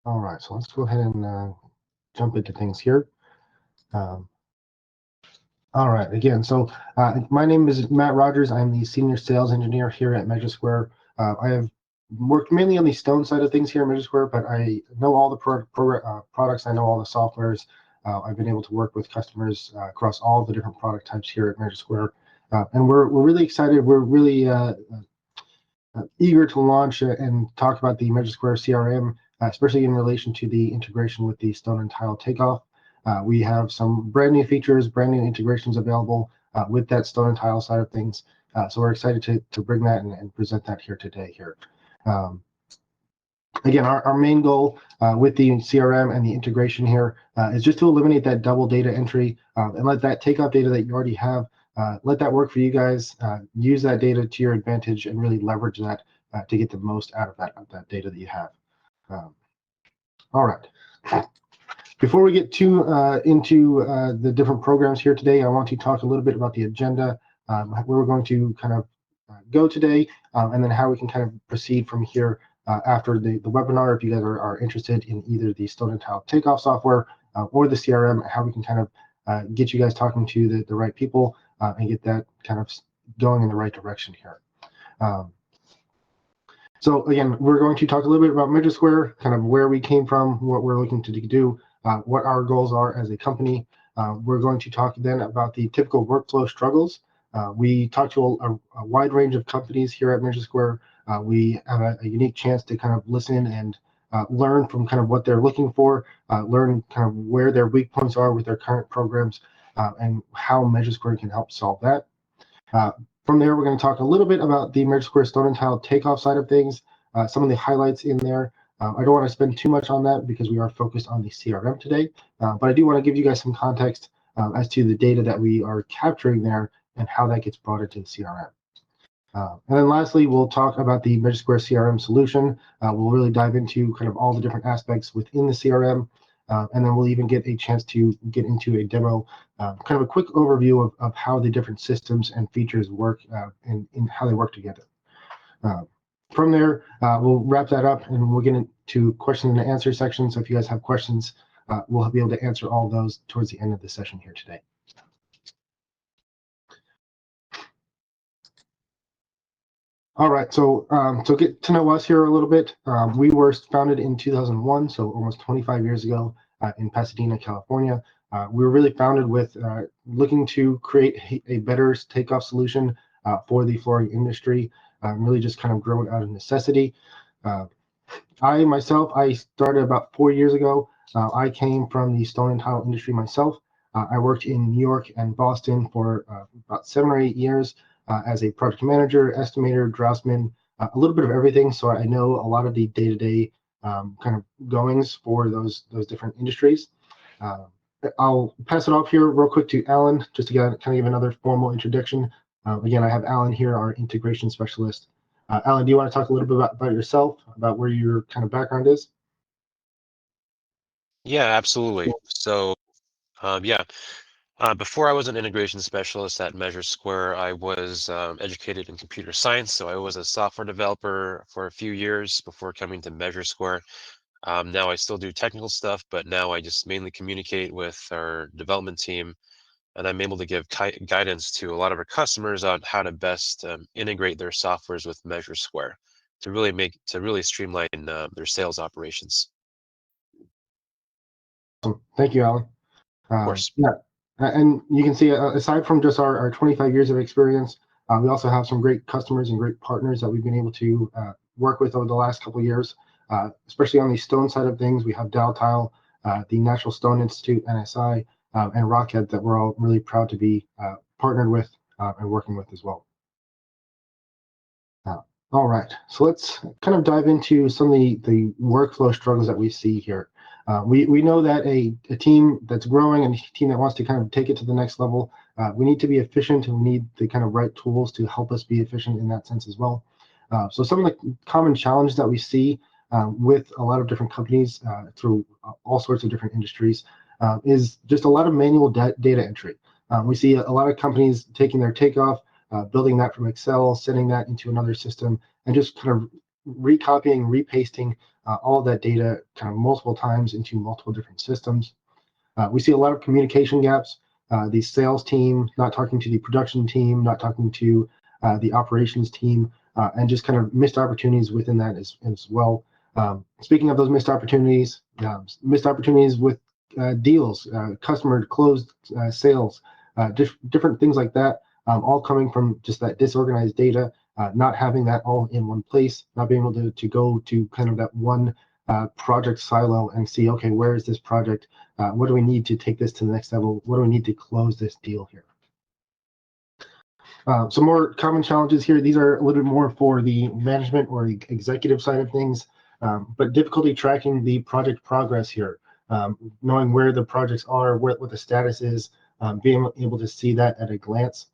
All right, so let's go ahead and jump into things here. Um, all right, again, so my name is Matt Rogers. I'm the Senior Sales Engineer here at MeasureSquare. I have worked mainly on the Stone side of things here at MeasureSquare, but I know all the products. I know all the softwares. I've been able to work with customers across all the different product types here at MeasureSquare. And we're really excited. We're really eager to launch and talk about the MeasureSquare CRM, especially in relation to the integration with the Stone and Tile Takeoff. We have some brand new features, brand new integrations available with that Stone and Tile side of things. So we're excited to bring that and present that here today. Again, our main goal with the CRM and the integration here is just to eliminate that double data entry and let that takeoff data that you already have, let that work for you guys. Use that data to your advantage and really leverage that to get the most out of that data that you have. All right. Before we get into the different programs here today, I want to talk a little bit about the agenda, where we're going to kind of go today, and then how we can kind of proceed from here after the webinar. If you guys are interested in either the Stone and Tile Takeoff software or the CRM, how we can kind of get you guys talking to the right people and get that kind of going in the right direction here. So again, we're going to talk a little bit about MeasureSquare, kind of where we came from, what we're looking to do, what our goals are as a company. We're going to talk then about the typical workflow struggles. We talk to a wide range of companies here at MeasureSquare. We have a unique chance to kind of listen and learn from kind of what they're looking for, learn kind of where their weak points are with their current programs, and how MeasureSquare can help solve that. From there, we're going to talk a little bit about the MeasureSquare Stone and Tile Takeoff side of things, some of the highlights in there. I don't want to spend too much on that because we are focused on the CRM today, but I do want to give you guys some context as to the data that we are capturing there and how that gets brought into the CRM. And then lastly, we'll talk about the MeasureSquare CRM solution. We'll really dive into kind of all the different aspects within the CRM, and then we'll even get a chance to get into a demo, kind of a quick overview of how the different systems and features work and how they work together. From there, we'll wrap that up and we'll get into question and answer section. So if you guys have questions, we'll be able to answer all of those towards the end of the session here today. All right, so get to know us here a little bit. We were founded in 2001, so almost 25 years ago in Pasadena, California. We were really founded with looking to create a better takeoff solution for the flooring industry, really just kind of grown out of necessity. I started about 4 years ago. I came from the stone and tile industry myself. I worked in New York and Boston for about 7 or 8 years as a project manager, estimator, draftsman, a little bit of everything. So I know a lot of the day-to-day kind of goings for those different industries. I'll pass it off here real quick to Alan, just to kind of give another formal introduction. Again, I have Alan here, our integration specialist. Alan, do you want to talk a little bit about yourself, about where your kind of background is? Yeah, absolutely. So, before I was an integration specialist at MeasureSquare, I was educated in computer science. So I was a software developer for a few years before coming to MeasureSquare. Now I still do technical stuff, but now I just mainly communicate with our development team, and I'm able to give guidance to a lot of our customers on how to best integrate their softwares with MeasureSquare to really streamline their sales operations. Thank you, Alan. Of course. Yeah, and you can see, aside from just our 25 years of experience, we also have some great customers and great partners that we've been able to work with over the last couple of years, especially on the stone side of things. We have Dow Tile, the National Stone Institute, NSI, and Rockhead that we're all really proud to be partnered with and working with as well. All right, so let's kind of dive into some of the workflow struggles that we see here. We know that a team that's growing and a team that wants to kind of take it to the next level, we need to be efficient, and we need the kind of right tools to help us be efficient in that sense as well. So some of the common challenges that we see with a lot of different companies through all sorts of different industries is just a lot of manual data entry. We see a lot of companies taking their takeoff, building that from Excel, sending that into another system, and just kind of recopying, repasting all of that data kind of multiple times into multiple different systems. We see a lot of communication gaps. The sales team not talking to the production team, not talking to the operations team, and just kind of missed opportunities within that as well. Speaking of those missed opportunities with deals, customer closed sales, different things like that, all coming from just that disorganized data, not having that all in one place, not being able to go to kind of that one project silo and see, okay, where is this project? What do we need to take this to the next level? What do we need to close this deal here? Some more common challenges here. These are a little bit more for the management or executive side of things, but difficulty tracking the project progress here, knowing where the projects are, what the status is, being able to see that at a glance.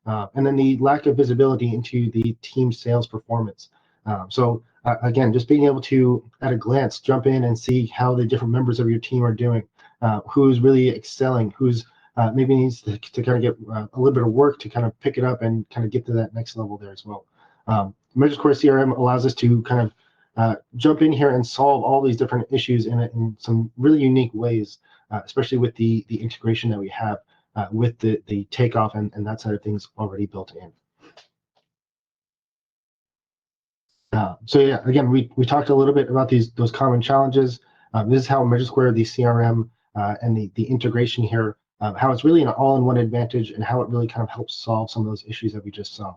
And then the lack of visibility into the team sales performance. Again, just being able to, at a glance, jump in and see how the different members of your team are doing, who's really excelling, who's maybe needs to kind of get a little bit of work to kind of pick it up and kind of get to that next level there as well. MeasureSquare CRM allows us to kind of jump in here and solve all these different issues in some really unique ways, especially with the integration that we have with the Takeoff and that side of things already built in. So yeah, again, we talked a little bit about those common challenges. This is how MeasureSquare, the CRM, and the integration here, how it's really an all-in-one advantage and how it really kind of helps solve some of those issues that we just saw.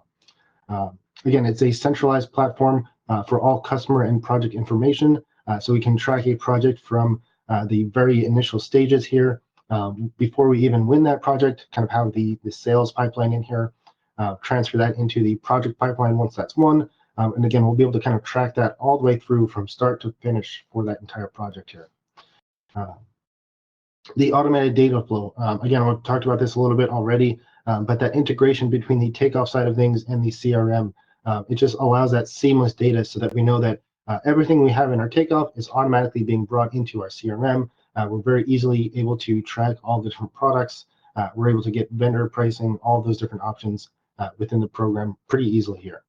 Again, it's a centralized platform for all customer and project information, so we can track a project from the very initial stages here, before we even win that project, kind of have the sales pipeline in here, transfer that into the project pipeline once that's won, and again, we'll be able to kind of track that all the way through from start to finish for that entire project here. The automated data flow. Again, we've talked about this a little bit already, but that integration between the Takeoff side of things and the CRM, it just allows that seamless data so that we know that everything we have in our Takeoff is automatically being brought into our CRM. We're very easily able to track all the different products. We're able to get vendor pricing, all those different options within the program pretty easily here.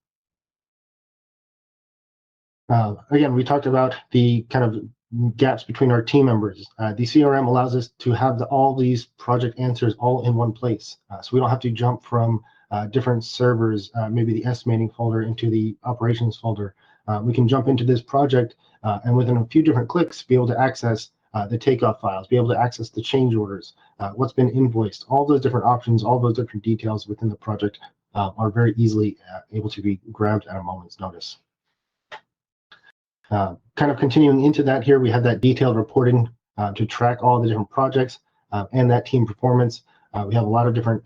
Again, we talked about the kind of gaps between our team members. The CRM allows us to have all these project answers all in one place. So we don't have to jump from different servers, maybe the estimating folder into the operations folder. We can jump into this project and within a few different clicks, be able to access the Takeoff files, be able to access the change orders, what's been invoiced, all those different options, all those different details within the project are very easily able to be grabbed at a moment's notice. Kind of continuing into that here, we have that detailed reporting to track all the different projects and that team performance. We have a lot of different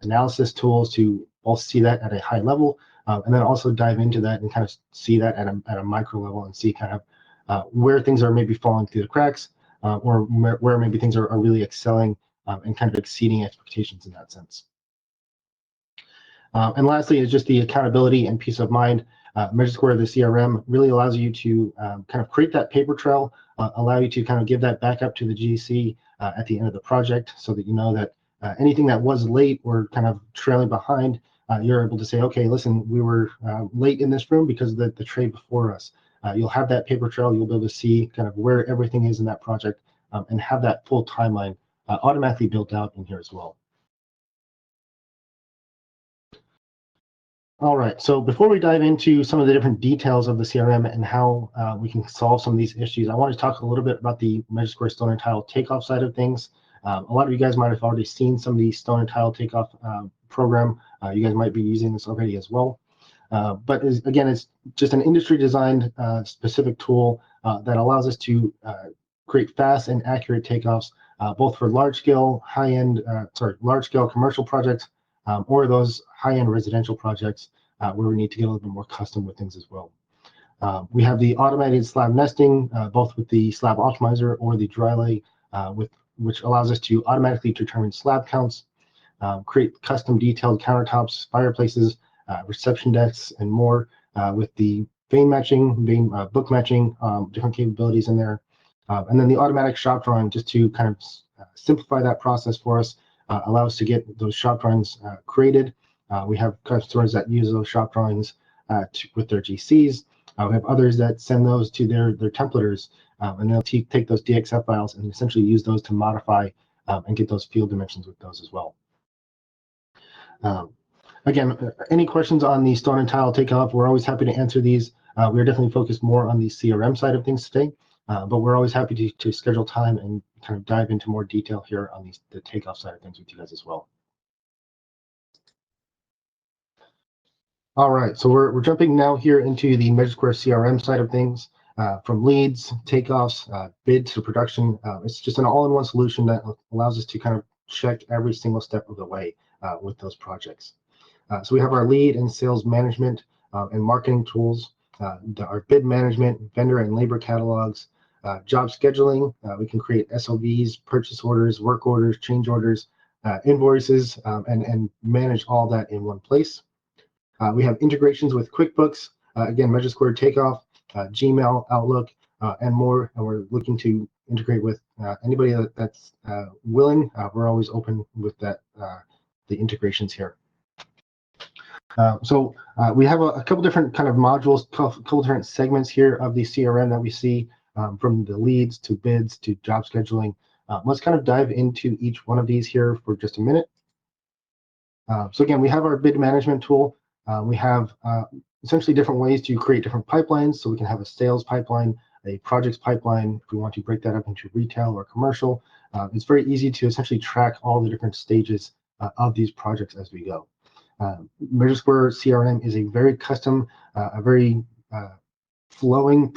analysis tools to both see that at a high level and then also dive into that and kind of see that at a micro level and see kind of where things are maybe falling through the cracks or where maybe things are really excelling and kind of exceeding expectations in that sense. And lastly is just the accountability and peace of mind. MeasureSquare, the CRM, really allows you to kind of create that paper trail, allow you to kind of give that back up to the GC at the end of the project so that you know that anything that was late or kind of trailing behind, you're able to say, okay, listen, we were late in this room because of the trade before us. You'll have that paper trail, you'll be able to see kind of where everything is in that project and have that full timeline automatically built out in here as well. All right, so before we dive into some of the different details of the CRM and how we can solve some of these issues, I want to talk a little bit about the MeasureSquare Stone and Tile Takeoff side of things. A lot of you guys might have already seen some of the Stone and Tile Takeoff program. You guys might be using this already as well. But again, it's just an industry-designed specific tool that allows us to create fast and accurate takeoffs, both for large-scale, large-scale commercial projects or those high-end residential projects where we need to get a little bit more custom with things as well. We have the automated slab nesting, both with the slab optimizer or the dry lay, which allows us to automatically determine slab counts, create custom detailed countertops, fireplaces, reception desks, and more with the vein matching, book matching, different capabilities in there. And then the automatic shop drawing, just to kind of simplify that process for us, allow us to get those shop drawings created. We have customers that use those shop drawings with their GCs, We have others that send those to their templaters, and they'll take those DXF files and essentially use those to modify and get those field dimensions with those as well. Again, any questions on the stone and tile takeoff, we're always happy to answer these. We're definitely focused more on the CRM side of things today, but we're always happy to schedule time and kind of dive into more detail here on the takeoff side of things with you guys as well. All right, so we're jumping now here into the MeasureSquare CRM side of things. From leads, takeoffs, bids to production. It's just an all-in-one solution that allows us to kind of check every single step of the way with those projects. So we have our lead and sales management and marketing tools, our bid management, vendor and labor catalogs, job scheduling. We can create SOVs, purchase orders, work orders, change orders, invoices, and manage all that in one place. We have integrations with QuickBooks, again, MeasureSquare Takeoff, Gmail, Outlook, and more. And we're looking to integrate with anybody that's willing. We're always open with that, the integrations here. So we have a couple different kind of modules, couple different segments here of the CRM that we see, from the leads to bids to job scheduling. Let's kind of dive into each one of these here for just a minute. So again, we have our bid management tool. We have essentially different ways to create different pipelines. So we can have a sales pipeline, a projects pipeline, if we want to break that up into retail or commercial. It's very easy to essentially track all the different stages of these projects as we go. MeasureSquare CRM is a very custom, a very flowing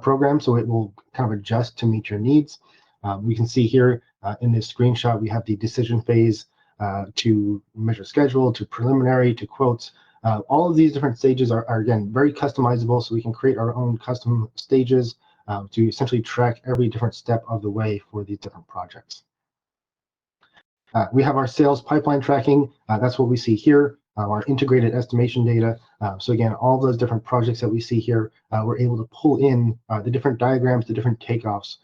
program, so it will kind of adjust to meet your needs. We can see here in this screenshot, we have the decision phase to measure schedule, to preliminary, to quotes. All of these different stages are again, very customizable, so we can create our own custom stages to essentially track every different step of the way for these different projects. We have our sales pipeline tracking. That's what we see here, our integrated estimation data. So again, all those different projects that we see here, we're able to pull in the different diagrams, the different takeoffs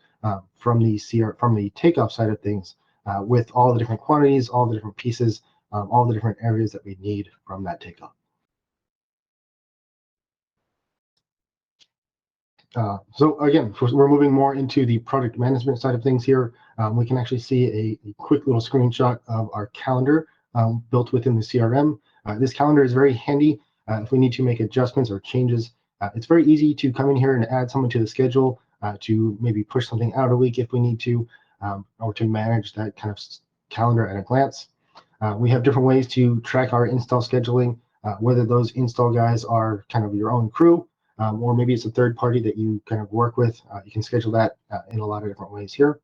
from the takeoff side of things, with all the different quantities, all the different pieces, all the different areas that we need from that takeoff. So again, we're moving more into the project management side of things here. We can actually see a quick little screenshot of our calendar built within the CRM. This calendar is very handy if we need to make adjustments or changes. It's very easy to come in here and add someone to the schedule, to maybe push something out a week if we need to, or to manage that kind of calendar at a glance. We have different ways to track our install scheduling, whether those install guys are kind of your own crew, or maybe it's a third party that you kind of work with. You can schedule that in a lot of different ways here.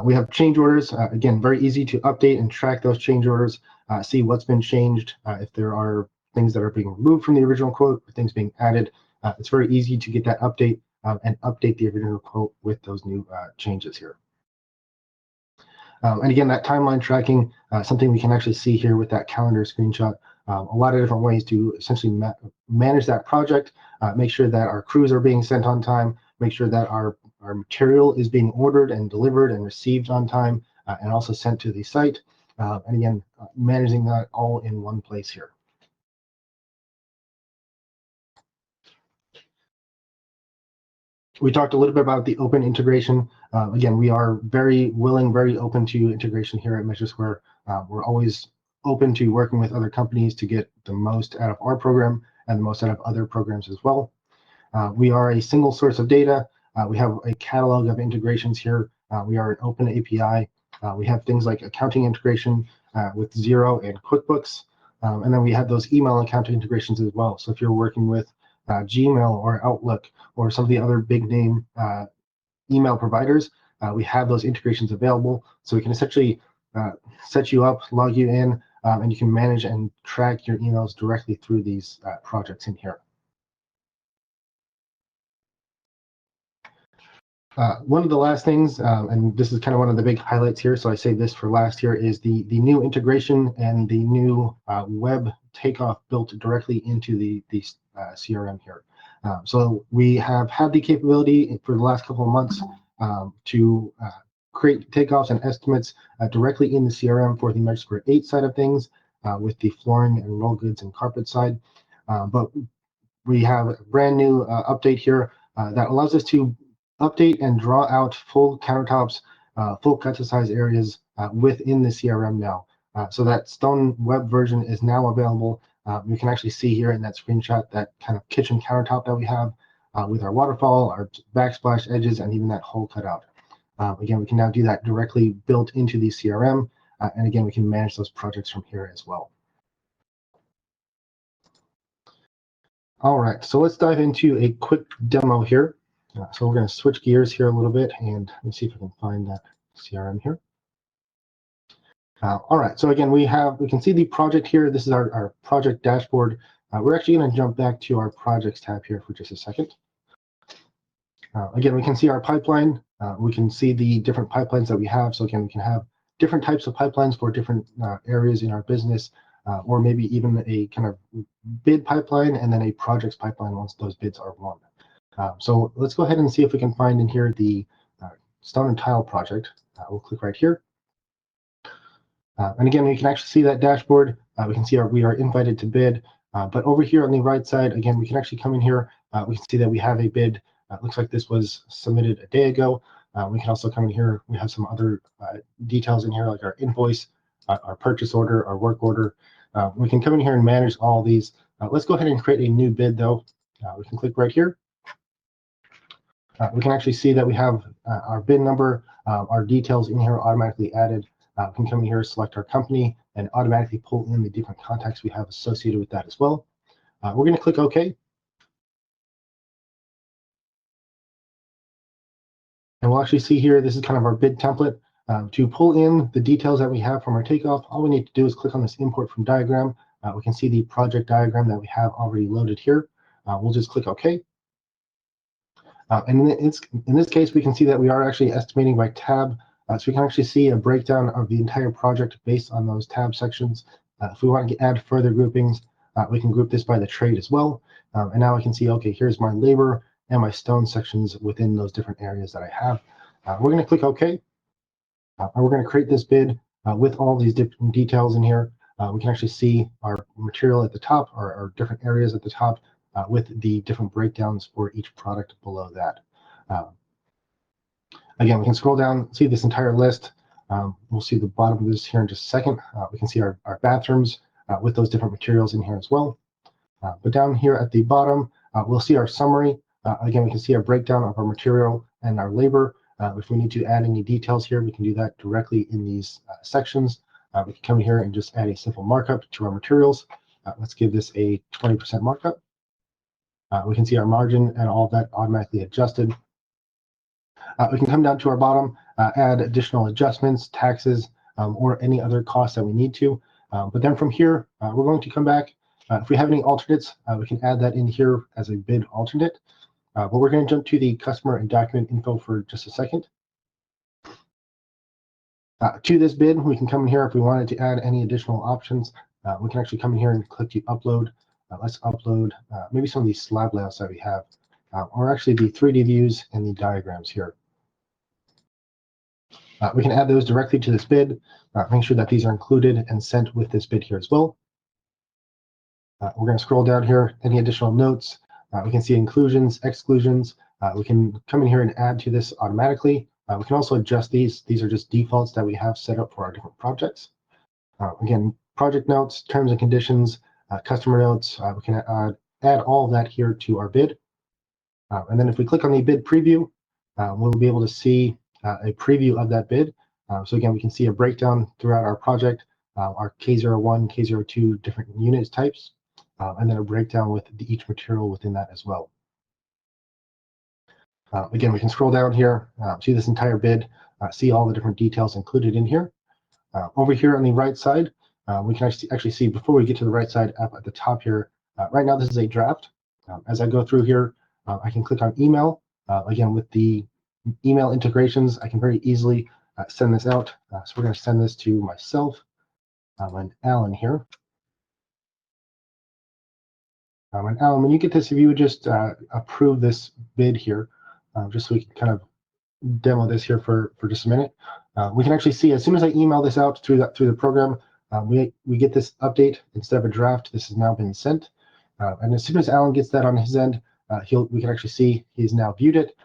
We have change orders. Again, very easy to update and track those change orders, see what's been changed, if there are things that are being removed from the original quote, or things being added. It's very easy to get that update and update the original quote with those new changes here. And again, that timeline tracking, something we can actually see here with that calendar screenshot. A lot of different ways to essentially manage that project, make sure that our crews are being sent on time, make sure that our material is being ordered and delivered and received on time, and also sent to the site. And again, managing that all in one place here. We talked a little bit about the open integration. Again, we are very willing, very open to integration here at MeasureSquare. We're always open to working with other companies to get the most out of our program and the most out of other programs as well. We are a single source of data. We have a catalog of integrations here. We are an open API. We have things like accounting integration with Xero and QuickBooks. And then we have those email accounting integrations as well. So if you're working with Gmail or Outlook or some of the other big name email providers, we have those integrations available. So we can essentially set you up, log you in, and you can manage and track your emails directly through these projects in here. One of the last things, and this is kind of one of the big highlights here, so I say this for last here, is the new integration and the new web takeoff built directly into the CRM here. So we have had the capability for the last couple of months to create takeoffs and estimates directly in the CRM for the MeasureSquare 8 side of things, with the flooring and roll goods and carpet side. But we have a brand new update here that allows us to update and draw out full countertops, full cut to size areas within the CRM now. So that stone web version is now available. You can actually see here in that screenshot that kind of kitchen countertop that we have with our waterfall, our backsplash edges, and even that hole cut out. Again, we can now do that directly built into the CRM. And again, we can manage those projects from here as well. All right, so let's dive into a quick demo here. So we're going to switch gears here a little bit, and let me see if I can find that CRM here. All right, so again, we can see the project here. This is our project dashboard. We're actually going to jump back to our projects tab here for just a second. Again, we can see our pipeline. We can see the different pipelines that we have. So again, we can have different types of pipelines for different areas in our business, or maybe even a kind of bid pipeline and then a projects pipeline once those bids are won. So let's go ahead and see if we can find in here the stone and tile project. We'll click right here. And again, we can actually see that dashboard. We can see we are invited to bid. But over here on the right side, again, we can actually come in here. We can see that we have a bid. Looks like this was submitted a day ago. We can also come in here. We have some other details in here, like our invoice, our purchase order, our work order. We can come in here and manage all these. Let's go ahead and create a new bid, though. We can click right here. We can actually see that we have our bid number, our details in here automatically added. We can come in here, select our company, and automatically pull in the different contacts we have associated with that as well. We're going to click OK. And we'll actually see here, this is kind of our bid template. To pull in the details that we have from our takeoff, all we need to do is click on this import from diagram. We can see the project diagram that we have already loaded here. We'll just click OK. And in this case, we can see that we are actually estimating by tab. So we can actually see a breakdown of the entire project based on those tab sections. If we want to add further groupings, we can group this by the trade as well. And now I can see, okay, here's my labor and my stone sections within those different areas that I have. We're going to click OK. And we're going to create this bid with all these different details in here. We can actually see our material at the top, or our different areas at the top, with the different breakdowns for each product below that. Again, we can scroll down, see this entire list. We'll see the bottom of this here in just a second. We can see our bathrooms with those different materials in here as well. But down here at the bottom, we'll see our summary. Again, we can see our breakdown of our material and our labor. If we need to add any details here, we can do that directly in these sections. We can come here and just add a simple markup to our materials. Let's give this a 20% markup. We can see our margin and all of that automatically adjusted. We can come down to our bottom, add additional adjustments, taxes, or any other costs that we need to. But then from here, we're going to come back. If we have any alternates, we can add that in here as a bid alternate. But we're going to jump to the customer and document info for just a second. To this bid, we can come in here if we wanted to add any additional options. We can actually come in here and click to upload. Let's upload maybe some of these slab layouts that we have, or actually the 3D views and the diagrams here. We can add those directly to this bid, make sure that these are included and sent with this bid here as well. We're going to scroll down here, any additional notes. We can see inclusions, exclusions. We can come in here and add to this automatically. We can also adjust these. These are just defaults that we have set up for our different projects. Again, project notes, terms and conditions, customer notes. We can add all of that here to our bid. And then if we click on the bid preview, we'll be able to see a preview of that bid. So again, we can see a breakdown throughout our project, our K01, K02 different unit types, and then a breakdown with each material within that as well. Again, we can scroll down here, see this entire bid, see all the different details included in here. Over here on the right side, we can actually see, before we get to the right side, up at the top here, right now this is a draft. As I go through here, I can click on email. Again, with the email integrations, I can very easily send this out. So we're going to send this to myself and Alan here. And Alan, when you get this, if you would just approve this bid here, just so we can kind of demo this here for just a minute. We can actually see, as soon as I email this out through the program, we get this update. Instead of a draft, this has now been sent. And as soon as Alan gets that on his end, we can actually see he's now viewed it.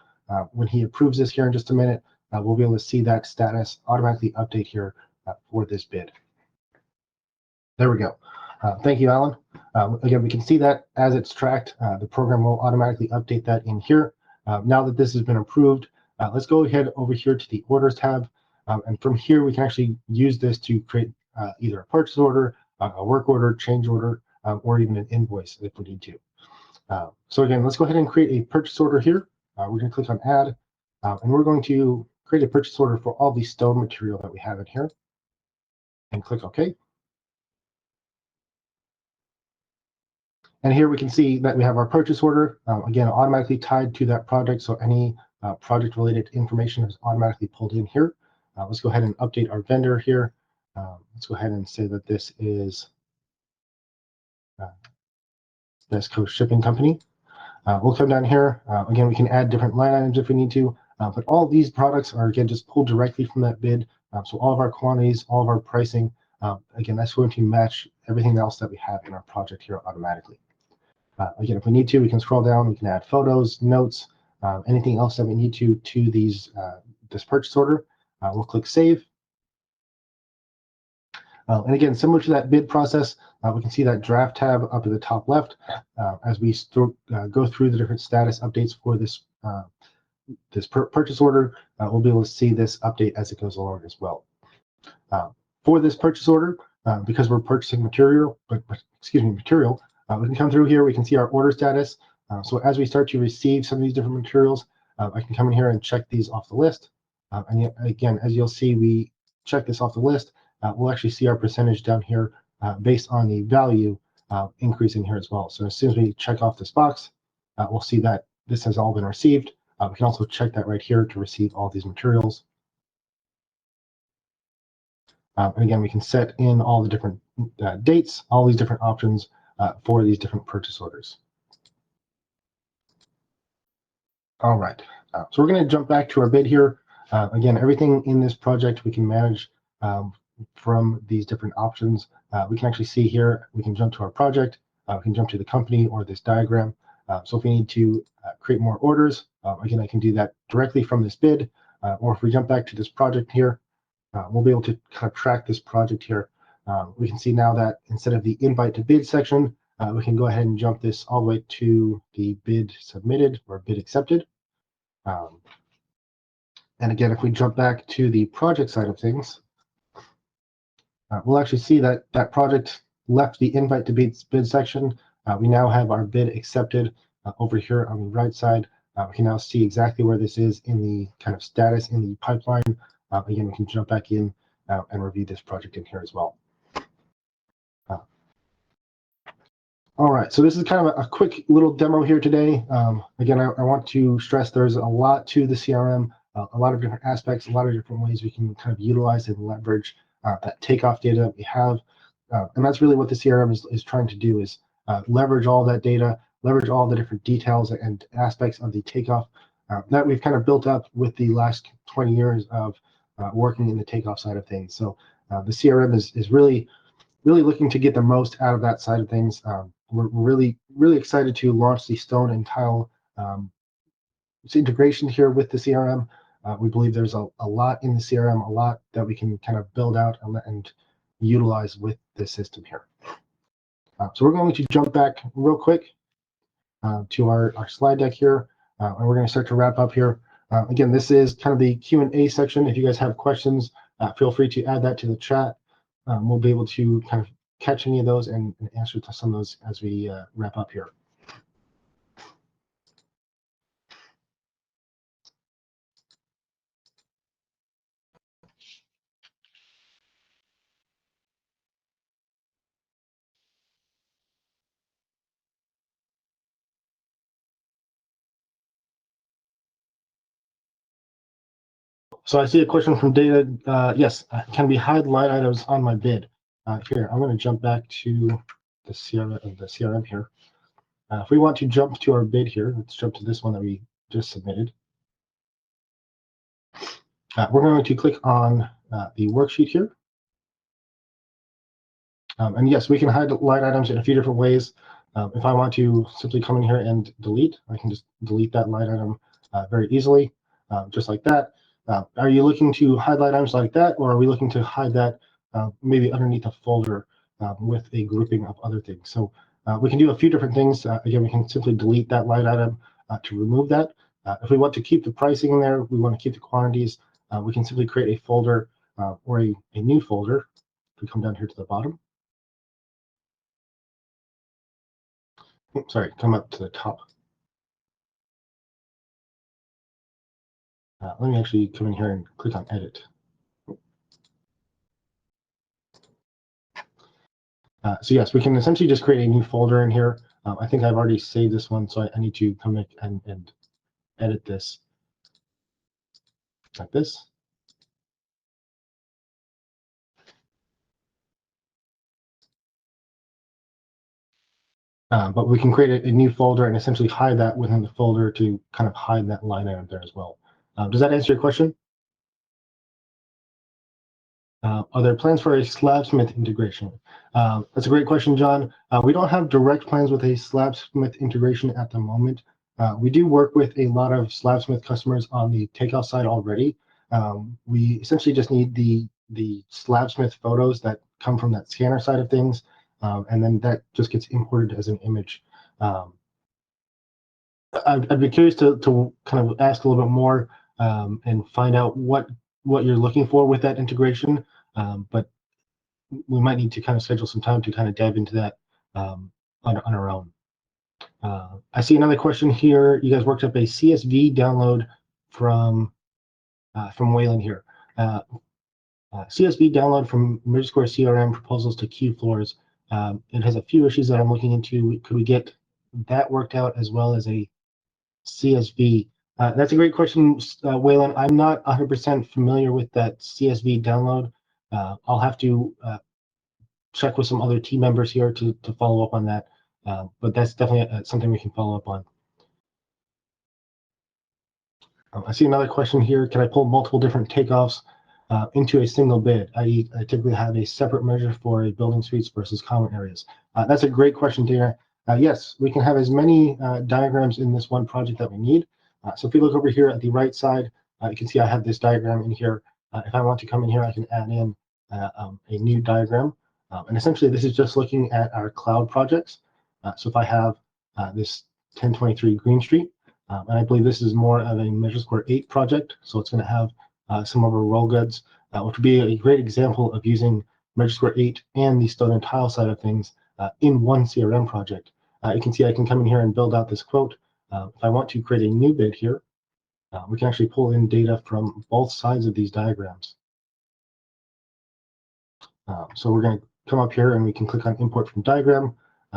When he approves this here in just a minute, we'll be able to see that status automatically update here for this bid. There we go. Thank you, Alan. Again, we can see that as it's tracked, the program will automatically update that in here. Now that this has been approved, let's go ahead over here to the orders tab. And from here, we can actually use this to create either a purchase order, a work order, change order, or even an invoice if we need to. So again, let's go ahead and create a purchase order here. We're going to click on add, and we're going to create a purchase order for all the stone material that we have in here, and click OK. And here we can see that we have our purchase order, again, automatically tied to that project. So any project related information is automatically pulled in here. Let's go ahead and update our vendor here. Let's go ahead and say that this is West Coast Shipping Company. We'll come down here. Again, we can add different line items if we need to, but all these products are, again, just pulled directly from that bid. So all of our quantities, all of our pricing, again, that's going to match everything else that we have in our project here automatically. Again, if we need to, we can scroll down, we can add photos, notes, anything else that we need to these this purchase order. We'll click Save. And again, similar to that bid process, we can see that draft tab up at the top left. As we go through the different status updates for this purchase order, we'll be able to see this update as it goes along as well. For this purchase order, because we're purchasing material, we can come through here, we can see our order status. So as we start to receive some of these different materials, I can come in here and check these off the list. And yet, again, as you'll see, we check this off the list. We'll actually see our percentage down here based on the value increasing here as well. So as soon as we check off this box, we'll see that this has all been received. We can also check that right here to receive all these materials. And again, we can set in all the different dates, all these different options for these different purchase orders. All right, so we're going to jump back to our bid here. Again, everything in this project we can manage from these different options. We can actually see here, we can jump to our project, we can jump to the company or this diagram. So if we need to create more orders, again, I can do that directly from this bid. Or if we jump back to this project here, we'll be able to kind of track this project here. We can see now that instead of the invite to bid section, we can go ahead and jump this all the way to the bid submitted or bid accepted. And again, if we jump back to the project side of things, we'll actually see that that project left the invite to bid section. We now have our bid accepted over here on the right side. We can now see exactly where this is in the kind of status in the pipeline. Again, we can jump back in and review this project in here as well. All right, so this is kind of a quick little demo here today. Again, I want to stress there's a lot to the CRM, a lot of different aspects, a lot of different ways we can kind of utilize and leverage that takeoff data that we have. And that's really what the CRM is trying to do, is leverage all that data, leverage all the different details and aspects of the takeoff that we've kind of built up with the last 20 years of working in the takeoff side of things. So the CRM is really looking to get the most out of that side of things. We're really excited to launch the stone and tile integration here with the CRM. We believe there's a lot in the CRM, a lot that we can kind of build out and utilize with this system here. So we're going to jump back real quick to our slide deck here, and we're going to start to wrap up here. Again, this is kind of the Q&A section. If you guys have questions, feel free to add that to the chat. We'll be able to kind of catch any of those and answer to some of those as we wrap up here. So I see a question from David. Yes, can we hide line items on my bid? Here, I'm going to jump back to the CRM here. If we want to jump to our bid here, let's jump to this one that we just submitted. We're going to click on the worksheet here. And yes, we can hide line items in a few different ways. If I want to simply come in here and delete, I can just delete that line item very easily, just like that. Are you looking to hide line items like that, or are we looking to hide that maybe underneath a folder with a grouping of other things? So we can do a few different things. Again, we can simply delete that line item to remove that. If we want to keep the pricing in there, we want to keep the quantities, we can simply create a folder or a new folder. If we come down here to the bottom, oops, sorry, come up to the top. Let me actually come in here and click on edit. So yes, we can essentially just create a new folder in here. I think I've already saved this one, so I need to come in and edit this like this. But we can create a new folder and essentially hide that within the folder to kind of hide that line item there as well. Does that answer your question? Are there plans for a Slabsmith integration? That's a great question, John. We don't have direct plans with a Slabsmith integration at the moment. We do work with a lot of Slabsmith customers on the Takeoff side already. We essentially just need the Slabsmith photos that come from that scanner side of things, and then that just gets imported as an image. I'd be curious to kind of ask a little bit more and find out what you're looking for with that integration. But we might need to kind of schedule some time to kind of dive into that on our own. I see another question here. You guys worked up a CSV download from Waylon here. CSV download from MeasureSquare CRM proposals to queue floors. It has a few issues that I'm looking into. Could we get that worked out as well as a CSV? That's a great question, Waylon. I'm not 100% familiar with that CSV download. I'll have to check with some other team members here to follow up on that. But that's definitely something we can follow up on. I see another question here. Can I pull multiple different takeoffs into a single bid? I typically have a separate measure for a building suites versus common areas. That's a great question, Dana. Yes, we can have as many diagrams in this one project that we need. So if we look over here at the right side, you can see I have this diagram in here. If I want to come in here, I can add in a new diagram. And essentially, this is just looking at our cloud projects. So if I have this 1023 Green Street, and I believe this is more of a MeasureSquare 8 project, so it's going to have some of our roll goods, which would be a great example of using MeasureSquare 8 and the stone and tile side of things in one CRM project. You can see I can come in here and build out this quote. If I want to create a new bid here, we can actually pull in data from both sides of these diagrams. So we're going to come up here and we can click on import from diagram.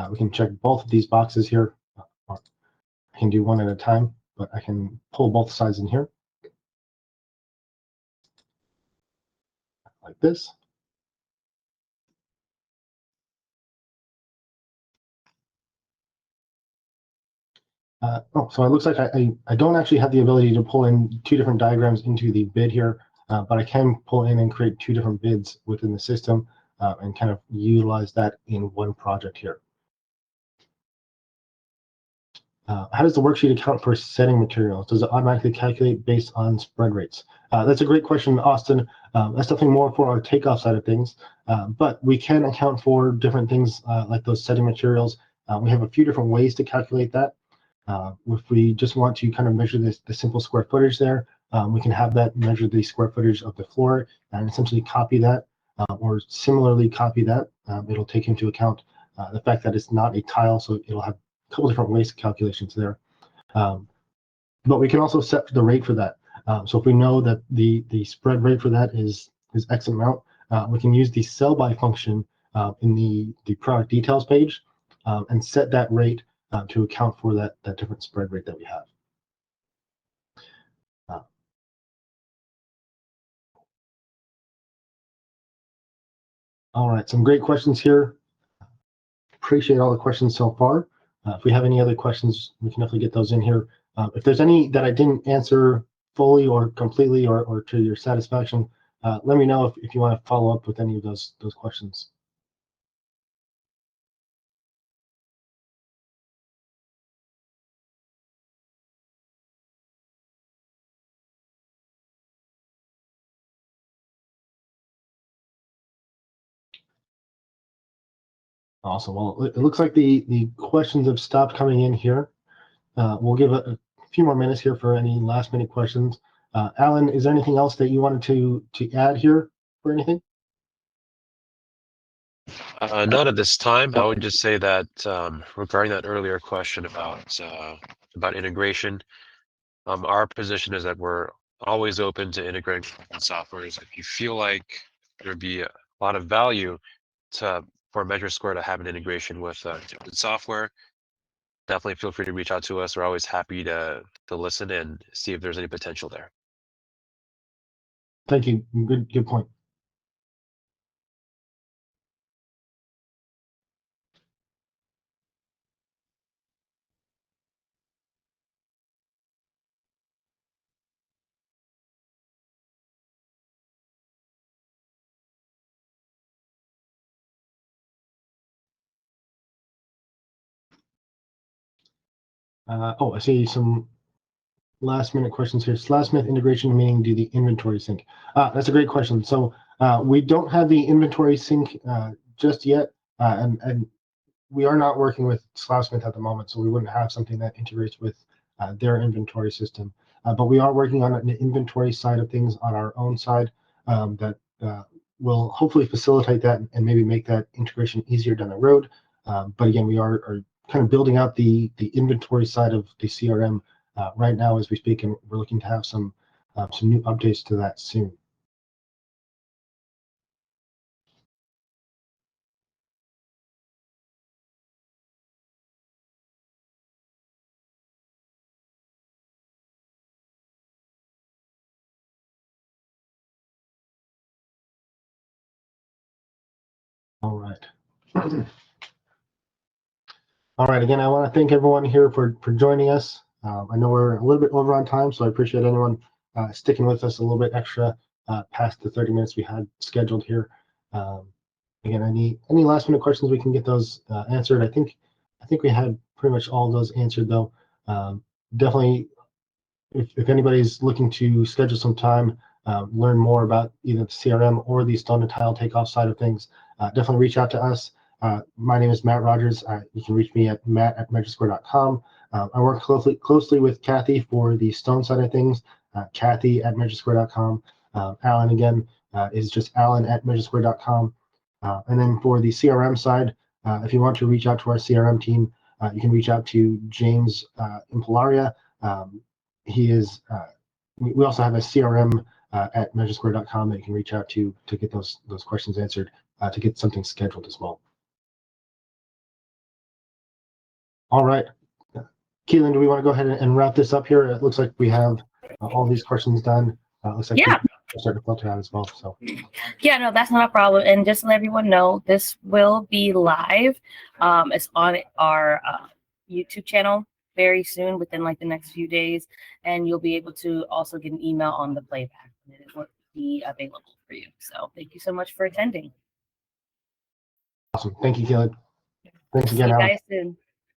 We can check both of these boxes here. I can do one at a time, but I can pull both sides in here like this. So it looks like I don't actually have the ability to pull in two different diagrams into the bid here, but I can pull in and create two different bids within the system and kind of utilize that in one project here. How does the worksheet account for setting materials? Does it automatically calculate based on spread rates? That's a great question, Austin. That's definitely more for our takeoff side of things, but we can account for different things like those setting materials. We have a few different ways to calculate that. If we just want to kind of measure the simple square footage there, we can have that measure the square footage of the floor and essentially copy that or similarly copy that. It'll take into account the fact that it's not a tile, so it'll have couple different ways of calculations there. But we can also set the rate for that. So if we know that the spread rate for that is X amount, we can use the sell by function in the product details page and set that rate to account for that different spread rate that we have. All right, some great questions here. Appreciate all the questions so far. If we have any other questions, we can definitely get those in here. If there's any that I didn't answer fully or completely or to your satisfaction, let me know if you want to follow up with any of those questions. Awesome. Well, it looks like the questions have stopped coming in here. We'll give a few more minutes here for any last minute questions. Alan, is there anything else that you wanted to add here for anything? Not at this time. I would just say that regarding that earlier question about integration, our position is that we're always open to integrating softwares. If you feel like there'd be a lot of value for MeasureSquare to have an integration with different software, definitely feel free to reach out to us. We're always happy to listen and see if there's any potential there. Thank you. Good point. I see some last minute questions here. Last minute integration meaning do the inventory sync? That's a great question. So we don't have the inventory sync just yet, and we are not working with Slousmith at the moment, so we wouldn't have something that integrates with their inventory system. But we are working on an inventory side of things on our own side that will hopefully facilitate that and maybe make that integration easier down the road. But again, we are kind of building out the inventory side of the CRM right now as we speak, and we're looking to have some new updates to that soon. All right. All right. Again, I want to thank everyone here for joining us. I know we're a little bit over on time, so I appreciate anyone sticking with us a little bit extra past the 30 minutes we had scheduled here. Again, any last minute questions, we can get those answered. I think we had pretty much all those answered, though. Definitely, if anybody's looking to schedule some time, learn more about either the CRM or the stone to tile takeoff side of things, definitely reach out to us. My name is Matt Rogers. You can reach me at matt@MeasureSquare.com. I work closely with Kathy for the stone side of things, Kathy@MeasureSquare.com. Alan, again, is just Alan@MeasureSquare.com. And then for the CRM side, if you want to reach out to our CRM team, you can reach out to James Impalaria. He is. We also have a CRM at MeasureSquare.com that you can reach out to get those questions answered, to get something scheduled as well. All right. Keelan, do we want to go ahead and wrap this up here? It looks like we have all these questions done. Looks like yeah. We're starting to filter out as well. So yeah, no, that's not a problem. And just to let everyone know, this will be live. It's on our YouTube channel very soon, within like the next few days, and you'll be able to also get an email on the playback, and it will be available for you. So thank you so much for attending. awesome. Thank you, Keelan. Thanks See again, you Alan. guys soon.